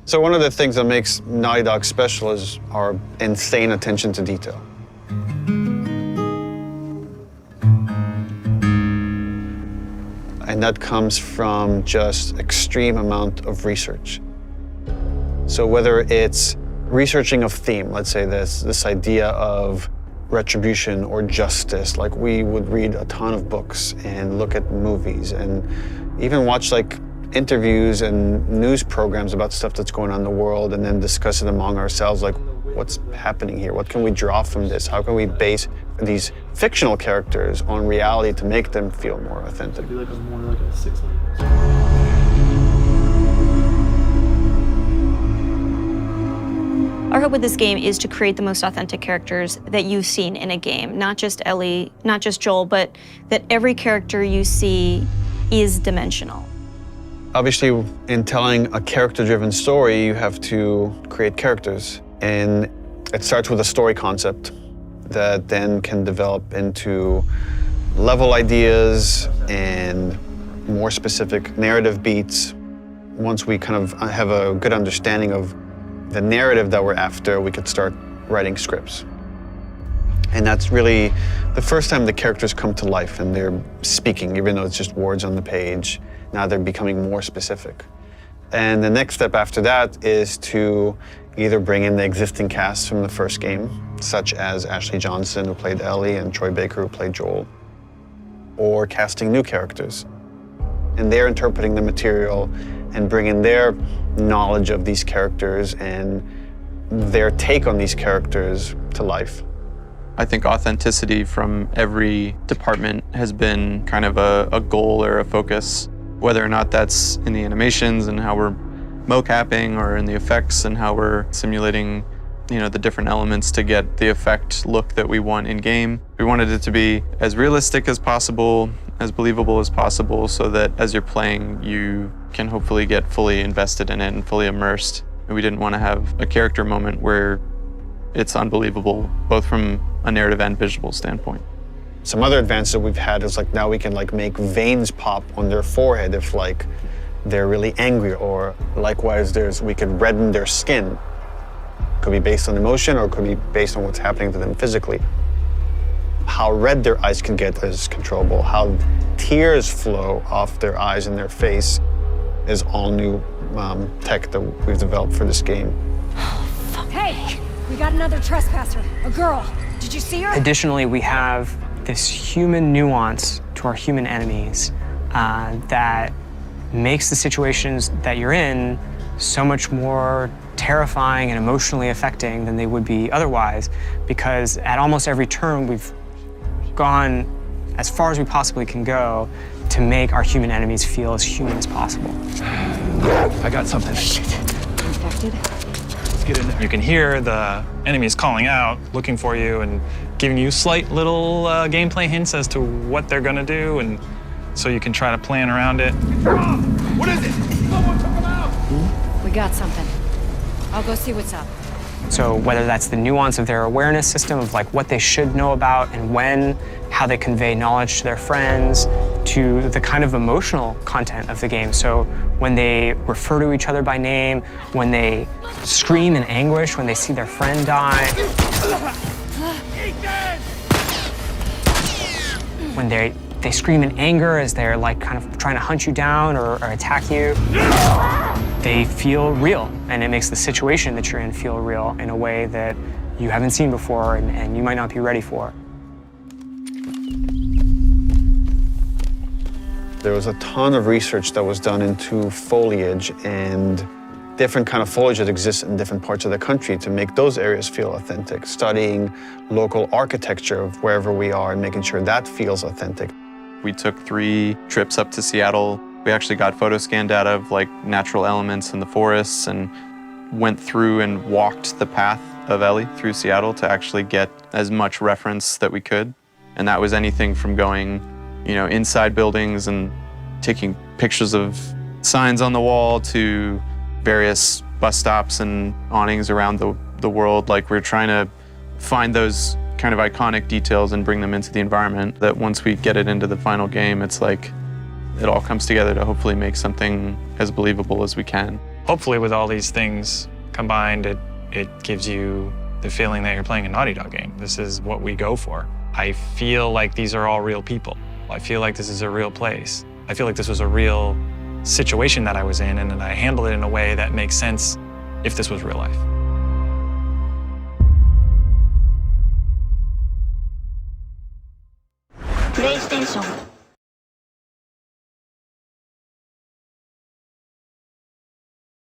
So one of the things that makes Naughty Dog special is our insane attention to detail. And that comes from just extreme amount of research. So whether it's researching of theme, let's say this idea of retribution or justice, like we would read a ton of books and look at movies and even watch like interviews and news programs about stuff that's going on in the world and then discuss it among ourselves, like what's happening here? What can we draw from this? How can we base these fictional characters on reality to make them feel more authentic? It'd be like more like a 6 Our hope with this game is to create the most authentic characters that you've seen in a game. Not just Ellie, not just Joel, but that every character you see is dimensional. Obviously, in telling a character-driven story, you have to create characters. And it starts with a story concept that then can develop into level ideas and more specific narrative beats. Once we kind of have a good understanding of the narrative that we're after, we could start writing scripts. And that's really the first time the characters come to life and they're speaking, even though it's just words on the page. Now they're becoming more specific. And the next step after that is to either bring in the existing cast from the first game, such as Ashley Johnson, who played Ellie, and Troy Baker, who played Joel, or casting new characters. And they're interpreting the material and bringing their knowledge of these characters and their take on these characters to life. I think authenticity from every department has been kind of a goal or a focus, whether or not that's in the animations and how we're mocapping or in the effects and how we're simulating, the different elements to get the effect look that we want in game. We wanted it to be as realistic as possible, as believable as possible, so that as you're playing, you can hopefully get fully invested in it and fully immersed. And we didn't want to have a character moment where it's unbelievable, both from a narrative and visual standpoint. Some other advances that we've had is like now we can like make veins pop on their forehead if like they're really angry, or likewise we could redden their skin. Could be based on emotion or could be based on what's happening to them physically. How red their eyes can get is controllable. How tears flow off their eyes and their face is all new tech that we've developed for this game. Hey, we got another trespasser, a girl. Did you see her? Additionally, we have this human nuance to our human enemies that makes the situations that you're in so much more terrifying and emotionally affecting than they would be otherwise, because at almost every turn we've gone as far as we possibly can go to make our human enemies feel as human as possible. I got something. Shit. Infected? Let's get in there. You can hear the enemies calling out, looking for you, and giving you slight little gameplay hints as to what they're gonna do, and so you can try to plan around it. What is it? Someone took him out! We got something. I'll go see what's up. So whether that's the nuance of their awareness system of like what they should know about and when, how they convey knowledge to their friends, to the kind of emotional content of the game. So when they refer to each other by name, when they scream in anguish when they see their friend die, when they scream in anger as they're like kind of trying to hunt you down or attack you. They feel real, and it makes the situation that you're in feel real in a way that you haven't seen before and you might not be ready for. There was a ton of research that was done into foliage and different kind of foliage that exists in different parts of the country to make those areas feel authentic, studying local architecture of wherever we are and making sure that feels authentic. We took 3 trips up to Seattle. We actually got photo scan data of like natural elements in the forests and went through and walked the path of Ellie through Seattle to actually get as much reference that we could. And that was anything from going, inside buildings and taking pictures of signs on the wall to various bus stops and awnings around the world. Like we're trying to find those kind of iconic details and bring them into the environment that once we get it into the final game, it's like it all comes together to hopefully make something as believable as we can. Hopefully with all these things combined, it gives you the feeling that you're playing a Naughty Dog game. This is what we go for. I feel like these are all real people. I feel like this is a real place. I feel like this was a real situation that I was in, and then I handled it in a way that makes sense if this was real life. PlayStation